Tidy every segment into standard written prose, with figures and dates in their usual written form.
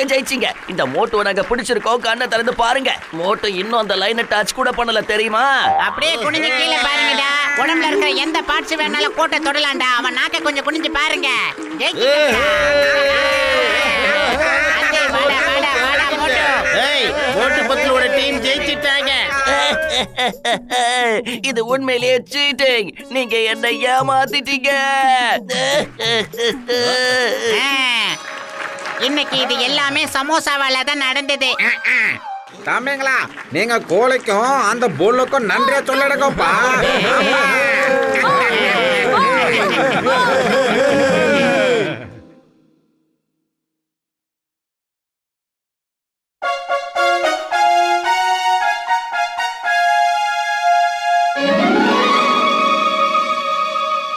நீங்க ஜெயிச்சீங்க. இந்த மோட்டோ நாங்க பிடிச்சிருக்கோம். கண்ணை திறந்து பாருங்க. மோட்டோ இன்னும் அந்த லைனை டச் கூட பண்ணல தெரியுமா? அப்படியே குனிஞ்சு கீழே பாருங்கடா. உடம்புல இருக்கிற எந்த பார்ட்ஸ் வேணாலும் கோட்டை தொடலாம்டா. அவன் நாக்க கொஞ்சம் குனிஞ்சு பாருங்க. மோட்டு பத்லுவோட டீம் ஜெயிச்சிட்டாங்க. இது உண்மையிலேயே சீட்டிங். நீங்க என்ன ஏமாத்திட்டீங்க. இன்னைக்கு இது எல்லாமே சமோசாவால தான் நடந்தது. தம்பிங்களா, நீங்க கோழிக்கும் அந்த புல்லுக்கும் நன்றியா சொல்லிடுங்கப்பா.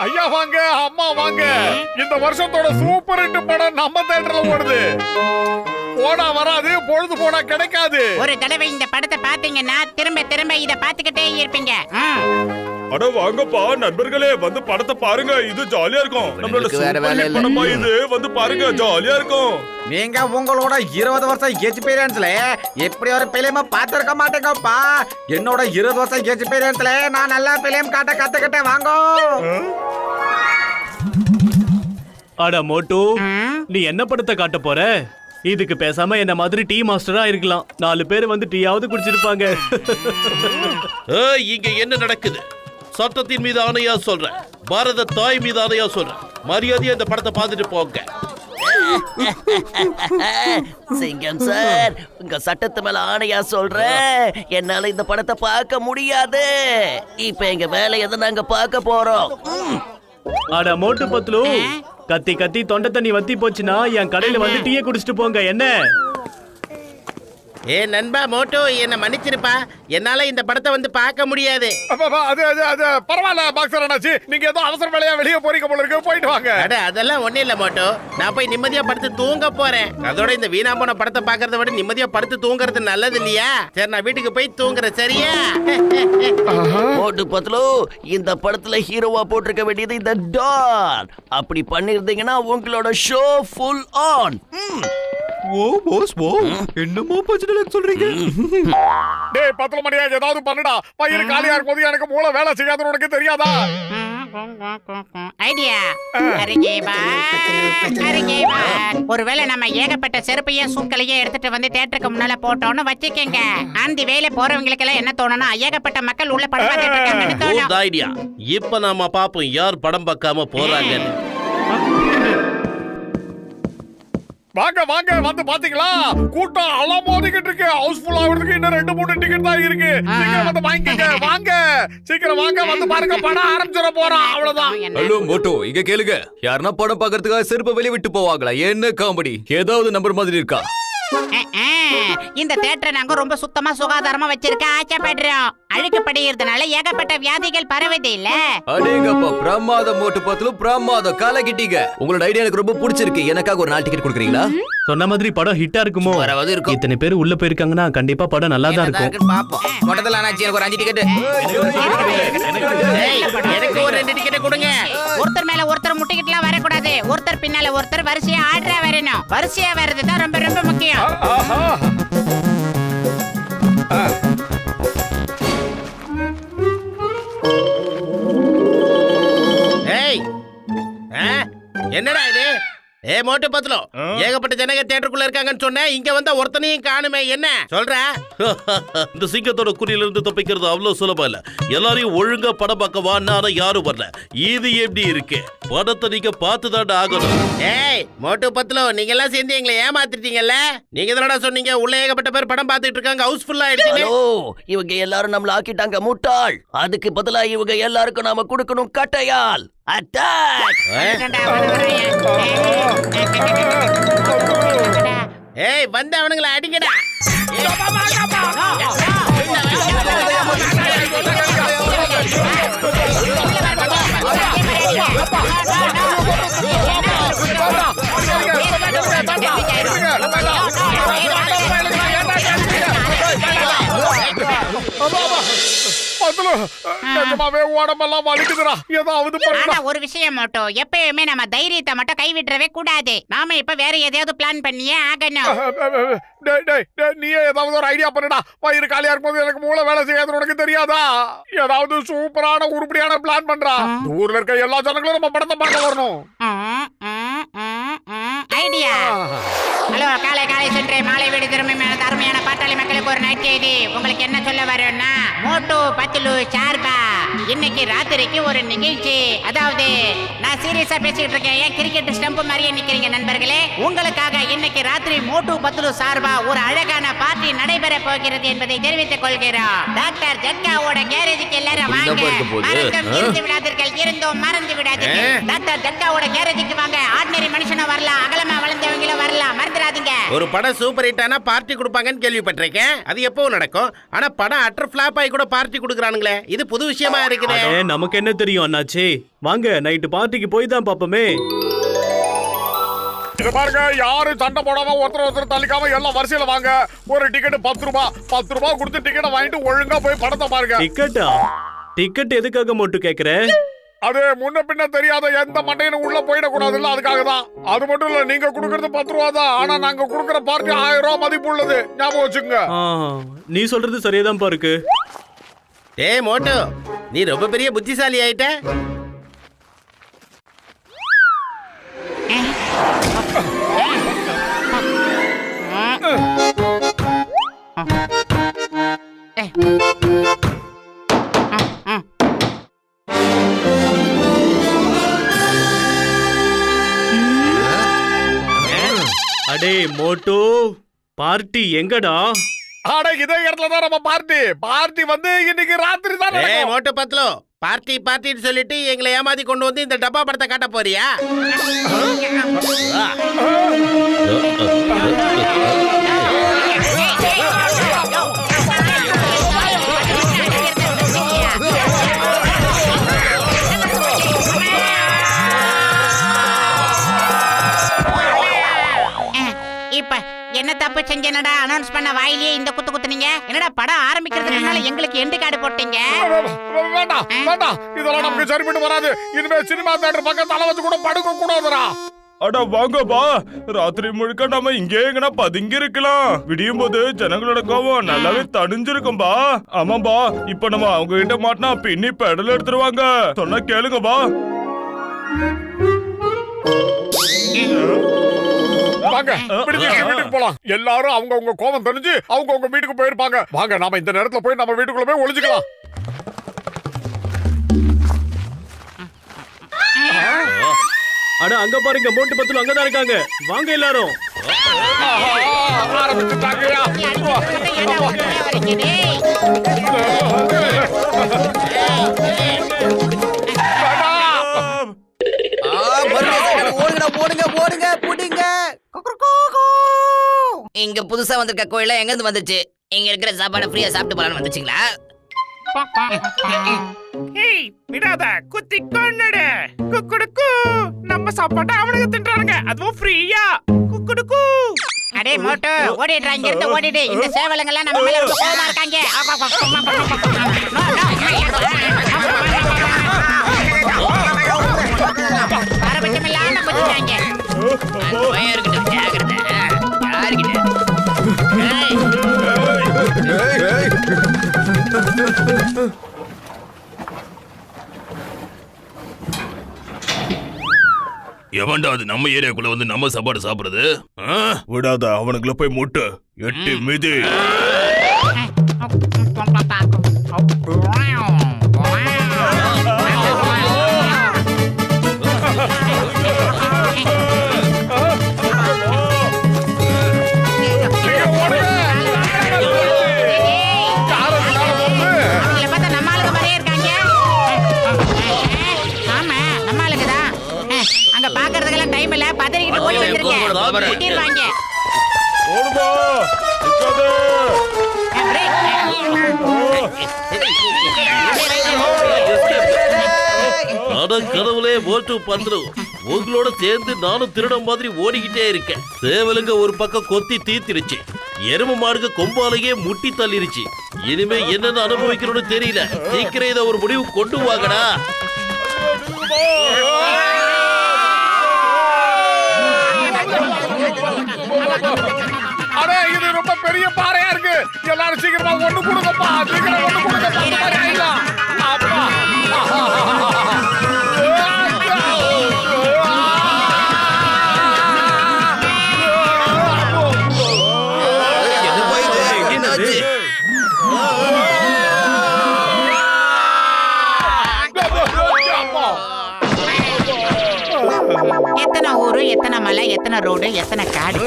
ஐயா வாங்க, அம்மா வாங்க. இந்த வருஷத்தோட சூப்பர் ஹிட் படம் நம்ம தியேட்டர்ல ஓடுது. போனா வராது, பொழுது போனா கிடைக்காது. ஒரு தடவை இந்த படத்தை பாத்தீங்கன்னா திரும்ப திரும்ப இத பாத்துக்கிட்டே இருப்பீங்க. அட வாங்கப்பா நண்பர்களே, வந்து படத்தை பாருங்க. இது ஜாலியா இருக்கும். நம்மளோட சூப்பர் ஹிட் படமா இது. வந்து பாருங்க, ஜாலியா இருக்கும். நீங்க உங்களோட 20 வருஷம் எக்ஸ்பீரியன்ஸ்ல எப்படி ஒரு பிலிம் பார்த்திருக்க மாட்டேங்கப்பா. என்னோட 20 வருஷம் எக்ஸ்பீரியன்ஸ்ல நான் நல்லா பிலிம் காட்ட கத்துக்கிட்டேன். வாங்க. அட மோட்டு, நீ என்ன படத்தை காட்ட போற? இதுக்கு பேசாம என்ன மாதிரி டீ மாஸ்டரா இருக்கலாம். 4 பேர் வந்து டீயாவது குடிச்சிருப்பாங்க. இங்க என்ன நடக்குது? சட்டத்தின் மீது ஆணையா சொல்றேன், பாரத தாய் மீது ஆணையா சொல்றேன், மரியாதையா இந்த படத்தை பார்த்துட்டு போங்க. சிங்கம் சார், உங்க சட்டத்து மேல ஆணையா சொல்றேன், என்னால இந்த படத்தை பார்க்க முடியாது. இப்ப எங்க வேலையை தான் நாங்க பார்க்க போறோம். அட மோட்டு பத்லு, கத்தி கத்தி தொண்டை தண்ணி வத்தி போச்சுன்னா என் கடையில வந்து டீயை குடிச்சிட்டு போங்க. என்ன ஏ நண்பா மோட்டோ, என்ன மன்னிச்சிருப்பா, என்னால இந்த படத்தை வந்து பார்க்க முடியாது. அது பரவாயில்ல பாக்ஸர் அண்ணாச்சி, நீங்க ஏதோ அவசர வேலையா வெளியே போறீங்க போல இருக்கு. போயிட்டு வாங்க. அட அதெல்லாம் ஒண்ணு இல்ல மோட்டோ, நான் போய் நிம்மதியா படுத்து தூங்க போறேன். அதோட இந்த வீணா போன படத்தை பாக்குறத விட நிம்மதியா படுத்து தூங்குறது நல்லது இல்லையா? சரி, நான் வீட்டுக்கு போய் தூங்குறேன். சரியா? மோட்டு பத்லு, இந்த படத்துல ஹீரோவா போட்டிருக்க வேண்டியது இந்த டான். அப்படி பண்ணிருந்தீங்கன்னா உங்களோட ஷோ ஃபுல் ஆன். ஓ பாஸ், ஓ என்னமா பச்சடல சொல்றீங்க? டேய் பத்ல மணியா, ஏதாவது பண்ணுடா. பையன் காலியா இருக்கும்போது எனக்கு மூளை வேலை செய்யாதுன்னு உனக்கு தெரியாதா? ஐடியா. ஒருவேளை நம்ம ஏகப்பட்ட செருப்பையும் சூக்களையும் எடுத்துட்டு வந்து தியேட்டருக்கு முன்னால போட்டோம்னு வச்சுக்கங்க. அந்த வேலை போறவங்களுக்கு எல்லாம் என்ன தோணும்னா, ஏகப்பட்ட மக்கள் உள்ள படம் பார்த்துட்டு இருக்காங்கன்னு தோணும். ஐடியா. இப்ப நாம பாப்போம் யார் படம் பார்க்காம போறாங்கன்னு. வாங்க வாங்க, வந்து பாத்தீங்களா? கூட்டம் அலமோதிக்கிட்டு இருக்கு. ஹவுஸ்ஃபுல் ஆகிறதுக்கு இன்னும் 2-3 டிக்கெட் தான் இருக்கு. சீக்கிரம் வந்து வாங்கிக்கங்க. வாங்க, சீக்கிரம் வாங்க, வந்து பாருங்க, படம் ஆரம்பிச்சிட போறோம். அவ்வளவுதான். ஹலோ மோட்டோ, இங்க கேளுங்க. யாருன்னா படம் பாக்குறதுக்காக செருப்பை வெளியே விட்டு போவாங்களா? என்ன காமெடி? ஏதாவது நம்பர் மாதிரி இருக்கா? இந்த தியேட்டரை நாங்க ரொம்ப சுத்தமா சுகாதாரமா வச்சிருக்க ஆச்சப்படுறோம். அழுக்குப்படுகிறதுனால ஏகப்பட்ட வியாதிகள் பரவுது இல்ல? அடேங்கப்பா, பிரமாதம் மோட்டு பத்லு, பிரமாதம். கலக்கிட்டீங்க. உங்களோட ஐடியா எனக்கு ரொம்ப பிடிச்சிருக்கு. எனக்காக ஒரு 4 டிக்கெட் கொடுக்குறீங்களா? சொன்ன மாதிரி படம் ஹிட்டா இருக்குமோ? இத்தனை பேர் உள்ள போயிருக்காங்கன்னா கண்டிப்பா படம் நல்லா தான் இருக்கும். மொத்தத்துல அண்ணாச்சி எனக்கு ஒரு 5 டிக்கெட். எனக்கு ஒரு 2 டிக்கெட் கொடுங்க. ஒருத்தர் மேல ஒருத்தர் முட்டிக்கிட்டுலாம் வரக்கூடாது. ஒருத்தர் பின்னால ஒருத்தர் வரிசையா ஆர்டரா வரணும். வரிசையா வர்றது தான் ரொம்ப ரொம்ப முக்கியம். என்னடா இது? ஏ மோட்டு பத்லோ, ஏகப்பட்ட ஜனங்க தியேட்டருக்குள்ள இருக்காங்கன்னு சொன்னேன். இங்க வந்தா ஒருத்தனையும் காணுமே. என்ன சொல்ற? இந்த சிங்கத்தோட குறியில இருந்து தப்பிக்கிறது அவ்வளவு சுலபம் இல்ல. எல்லாரையும் ஒழுங்கா படம் பார்க்க வான்னா யாரும் வரல. இது எப்படி இருக்கு? படத்தை நீங்க பார்த்துதான் ஆகணும். ஏய் மோட்டு பத்லோ, நீங்க எல்லாம் சேர்ந்து எங்களை ஏமாத்திட்டீங்கல்ல. நீங்க தானடா சொன்னீங்க உள்ள ஏகப்பட்ட பேர் படம் பார்த்துட்டு இருக்காங்க, ஹவுஸ்ஃபுல் ஆயிடுச்சு. இவங்க எல்லாரும் நம்மள ஆக்கிட்டாங்க முட்டாள். அதுக்கு பதிலா இவங்க எல்லாருக்கும் நாம கொடுக்கணும் கட்டையால். அட்டாக்! ஏய் வந்து அவனுங்களை அடிங்கடா. பத்துல நிஜமாவே உடம்பெல்லாம் வலிக்குதுடா. ஏதாவது ஆனா பண்ணுடா. ஒரு விஷயம் மட்டும், எப்பயுமே நம்ம தைரியத்தை மட்டும் கைவிட்டுறவே கூடாது. நாம இப்ப வேற எதையாவது பிளான் பண்ணியே ஆகணும். டேய் டேய் டேய், நீயே ஏதாவது ஒரு ஐடியா பண்ணுடா. வயிறு காலியா இருக்கும்போது எனக்கு மூளை வேலை செய்யாது உனக்கு தெரியாதா? ஏதாவது சூப்பரான உருப்படியான பிளான் பண்றா. ஊர்ல இருக்க எல்லா ஜனங்களும் நம்ம படத்தை பார்க்க வரணும். ஐடியா. ஹலோ, காலை காலை சென்று மாலை வீடு திரும்பி அருமையான பாட்டாளி மக்களுக்கு ஒரு நற்செய்தி. உங்களுக்கு என்ன சொல்ல வரேன்னா, மோட்டு பத்துலு சார்பா இன்னைக்கு ராத்திரிக்கு ஒரு நிகழ்ச்சி. அதாவது நான் சீரியஸா பேசிட்டு இருக்கேன், ஏன் கிரிக்கெட் ஸ்டம்ப் மாதிரியே நிக்கிறீங்க நண்பர்களே? உங்களுக்காக இன்னைக்கு ராத்திரி மோட்டு பத்துலு சார்பா ஒரு அழகான பார்ட்டி நடைபெற போகிறது என்பதை தெரிவித்துக் கொள்கிறோம். டாக்டர் ஜட்காவோட கேரேஜுக்கு எல்லாரும் வாங்க. மறந்தும் இருந்து விடாதீர்கள், இருந்தும் மறந்து விடாதீர்கள். டாக்டர் ஜட்காவோட கேரேஜுக்கு வாங்க. ஆர்டினரி மனுஷனும் வரலாம், அகலமா வளர்ந்தவங்களும் வரலாம், மறந்துடாதீங்க. ஒரு படம் சூப்பர் ஹிட் ஆனா பார்ட்டி கொடுப்பாங்கன்னு கேள்விப்பட்டிருக்கேன். அது எப்போ நடக்கும்? ஆனா படம் அட்டர் ஃபிளாப் ஆகி கூட பார்ட்டி கொடுக்குறானுங்களே, இது புது விஷயமா இருக்குது. நமக்கு என்ன தெரியும் அண்ணாச்சி? வாங்க நைட்டு பார்ட்டிக்கு போய் தான் பாப்போமே. இத பாருங்க, யாரும் சண்டை போடாம ஒருத்தர் தள்ளிக்காம எல்லாம் வரிசையில வாங்க. ஒரு டிக்கெட் 10 ரூபாய். 10 ரூபாய் கொடுத்து டிக்கெட்டை வாங்கிட்டு ஒழுங்கா போய் படத்தை பாருங்க. டிக்கெட்டா? டிக்கெட் எதுக்காக மட்டும் கேக்குற? அது முன்ன பின்ன தெரியாத எந்த மண்டையும் உள்ள போயிடக்கூடாது இல்ல, அதுக்காக தான். அது மட்டும் இல்ல, நீங்க குடுக்கறது 10 ரூபா தான். ஆனா நாங்க குடுக்கற பார்ட்டி 1000 ரூபாய் மதிப்பு உள்ளது, ஞாபகம் வச்சுங்க. நீ சொல்றது சரியாதான் இருக்கு. ஏய் மோட்டோ, நீ ரொம்ப பெரிய புத்திசாலி ஆயிட்ட. அடே மோட்டோ, பார்ட்டி எங்கடா? ஆட இதே இடத்துல தான் நம்ம பார்ட்டி வந்து இன்னைக்கு ராத்திரி தான். ஏய் மோட்டோ பத்லோ, பார்ட்டி பார்ட்டின்னு சொல்லிட்டு எங்களை ஏமாத்தி கொண்டு வந்து இந்த டப்பா படத்தை காட்ட போறியா? இப்ப என்ன தப்பு செஞ்சேனடா? அனௌன்ஸ் பண்ண வாயிலேயே இந்த குத்து குத்துனீங்க. என்னடா படம் ஆரம்பிக்கிறதுக்கு முன்னால எங்களுக்கு எண்டு கார்டு போட்டீங்க? வேண்டாம் வேண்டாம், இதெல்லாம் நமக்கு சரிப்பட்டு வராது. இனிமே சினிமா தியேட்டர் பக்கம் தலை வச்சு கூட படுக்க கூடாதுடா. அட வாங்கப்பா, ராத்திரி முழுக்க நம்ம இங்கே எங்கனா பதுங்கி இருக்கலாம். விடியும் போது ஜனங்களோட கோவம் நல்லாவே தணிஞ்சிருக்கும்பா. ஆமாம்பா, இப்ப நம்ம அவங்க கிட்ட மாட்டினா பின்னி பெடல் எடுத்துருவாங்க. சொன்னா கேளுங்கப்பா. வாங்க, வீட்டுக்கு போலாம். எல்லாரும் அவங்க கோவம் தெரிஞ்சு அவங்க வீட்டுக்கு போயிருப்பாங்க. வாங்க, நாம இந்த நேரத்துல போய் நம்ம வீட்டுக்குள்ள போய் ஒளிஞ்சுக்கலாம். அட அங்க பாருங்க, மோட்டு பத்துல அங்கதான் இருக்காங்க. வாங்க எல்லாரும். இங்க புதுசா வந்திருக்க கோயில எங்க இருந்து வந்துச்சு? இங்க இருக்கிற சாப்பாடு ஃப்ரீயா சாப்பிட்டு போலான்னு வந்துச்சுங்களா? ஏய் விடாத, குத்தி கொன்னுடு. குக்குடுக்கு, நம்ம சாப்பாட்டை அவனுக்கு தின்றானுங்க, அதுவும் ஃப்ரீயா. குக்குடுக்கு. அடே மோட்டு, ஓடிடுறா, இங்க இருந்து ஓடிடு. இந்த சேவலங்க எல்லாம் நம்ம மேல ரொம்ப கோவமா இருக்காங்க. பாரபட்சம் இல்லாம குதிச்சாங்க. எவன்டா அது நம்ம ஏரியாக்குள்ள வந்து நம்ம சாப்பாடு சாப்பிடுறது? விடாத, அவனுக்குள்ள போய் முட்டு 8 மிதி. அங்க பாக்குறதுக்கெல்லாம் டைம் இல்ல, பதறிக்கிட்டு ஓடி வந்துருங்க. குட்டிடுவாங்க. ஓடுமா, நிக்காதே. அட கடவுளே, மோட்டு பத்ரு, உங்களோட சேர்ந்து நானும் திருடம் மாதிரி ஓடிக்கிட்டே இருக்கேன். சேவலுங்க ஒரு பக்கம் கொத்தி தீத்திருச்சு. எரும மாடுக்கு கொம்பாலேயே முட்டி தள்ளிருச்சு. இனிமே என்னன்னு அனுபவிக்கணும்னு தெரியல. சீக்கிரம் இதை ஒரு முடிவு கொண்டு வாங்கடா. அடே இது ரொம்ப பெரிய பாறையா இருக்கு. எல்லாரும் சீக்கிரமா ஒண்ணு கொடுங்கப்பா. சீக்கிரம் ஒண்ணு கொடுங்கப்பா. அப்பா. எத்தனை ஊரு, எத்தனை மலை, எத்தனை ரோடு, எத்தனை காடு.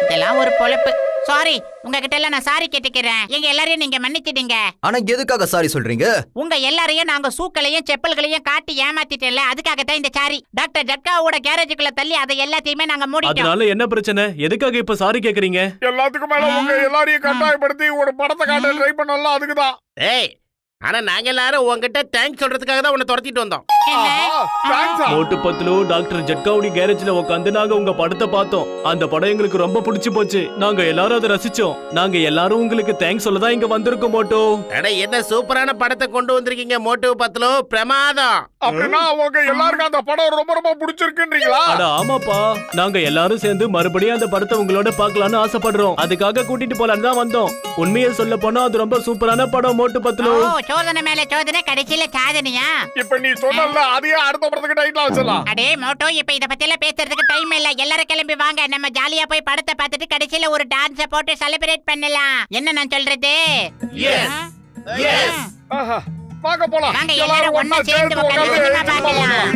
இதெல்லாம் ஒரு பொழப்பு. சாரி, உங்ககிட்ட எல்லாம் நான் சாரி கேட்டுக்கிறேன். எங்க எல்லாரையும் நீங்க மன்னிச்சிடுங்க. ஆனா எதுக்காக சாரி சொல்றீங்க? உங்க எல்லாரையும் நாங்க சூக்களையும் செப்பல்களையும் காட்டி ஏமாத்திட்டேன்ல, அதுக்காகத்தான் இந்த சாரி. டாக்டர் ஜட்காவோட கேரேஜுக்குள்ள தள்ளி அதை எல்லாத்தையுமே நாங்க மூடிட்டோம். அதனால என்ன பிரச்சனை? எதுக்காக இப்ப சாரி கேக்குறீங்க? எல்லாத்துக்கும் மேல உங்க எல்லாரையும் கட்டாயப்படுத்தி ஒரு படத்தை காட்ட ட்ரை பண்ணலாம். அதுக்குதான். ஏய், ஆனா நாங்க எல்லாரும் உங்ககிட்ட தேங்க்ஸ் சொல்றதுக்காக தான் உன்னை துரத்திட்டு வந்தோம். மோட்டு பத்லு டாக்டர் ஜட்காவுடி கேரேஜ்ல உட்காந்து நாங்க உங்க படத்தை பார்த்தோம். அந்த படம் எங்களுக்கு ரொம்ப பிடிச்சு போச்சு. நாங்க எல்லாரும் அதை ரசிச்சோம். நாங்க எல்லாரும் உங்களுக்கு தேங்க்ஸ் சொல்லதான் இங்க வந்திருக்கோம் மோட்டு. அட என்ன சூப்பரான படத்தை கொண்டு வந்திருக்கீங்க மோட்டு பத்லு. பிரமாதம். அப்படின்னா உங்க எல்லாருக்கும் அந்த படம் ரொம்ப ரொம்ப பிடிச்சிருக்குன்றீங்களா? அட ஆமாப்பா, நாங்க எல்லாரும் சேர்ந்து மறுபடியும் அந்த படத்தை உங்களோட பார்க்கலாம்னு ஆசைப்படுறோம். அதுக்காக கூட்டிட்டு போலான்னு தான் வந்தோம். உண்மையை சொல்ல போனா அது ரொம்ப சூப்பரான படம் மோட்டு பத்லு. சோதனை மேல சோதனை, கடைசியில சாதனையா? இப்ப நீ சொன்னல அதையே அடுத்த படத்துக்கு டைட்டில் வச்சலாம். அடே மோட்டோ, இப்ப இத பத்தி எல்லாம் பேசுறதுக்கு டைம் இல்ல. எல்லாரும் கிளம்பி வாங்க. நம்ம ஜாலியா போய் படத்தை பார்த்துட்டு கடைசியில ஒரு டான்ஸ போட்டு செலிப்ரேட் பண்ணலாம். என்ன நான் சொல்றது? வாங்க போலாம். வாங்க எல்லாரும் ஒண்ணா சேர்ந்து உட்கார்ந்து பார்க்கலாம்.